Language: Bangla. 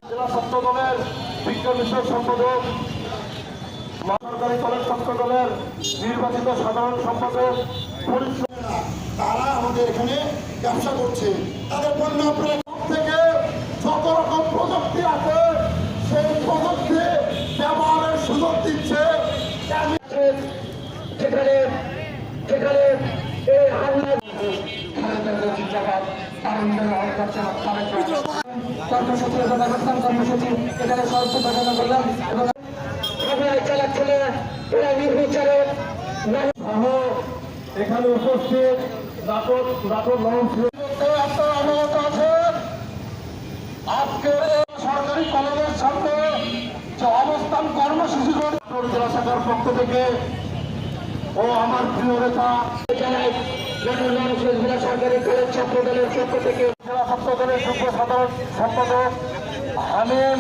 জেলা ছাত্র দলের বিজ্ঞান বিষয়ক সম্পাদক, সরকারি কলেজ ছাত্র দলের নির্বাচিত সাধারণ সম্পাদক, তারা আমাদের এখানে ব্যবসা করছে। তাদের পণ্য থেকে যত রকম প্রযুক্তি আছে সেই প্রযুক্তি ব্যবহারের সুযোগ দিচ্ছে। কর্মসূচি এখানে সর্বোচ্চ ঘোষণা করলাম এবং চালাচ্ছিল এরা নির্বিচারে এখানে উপস্থিত নাটক অবগত আছেন। আজকের সরকারি কলেজের সামনে যে অবস্থান কর্মসূচি জেলা শাখার পক্ষ থেকে ও আমার প্রিয় নেতা জেলা সরকারি কলেজ ছাত্র দলের পক্ষ থেকে জেলা ছাত্র দলের যুগ্ম সাধারণ সম্পাদক হামিম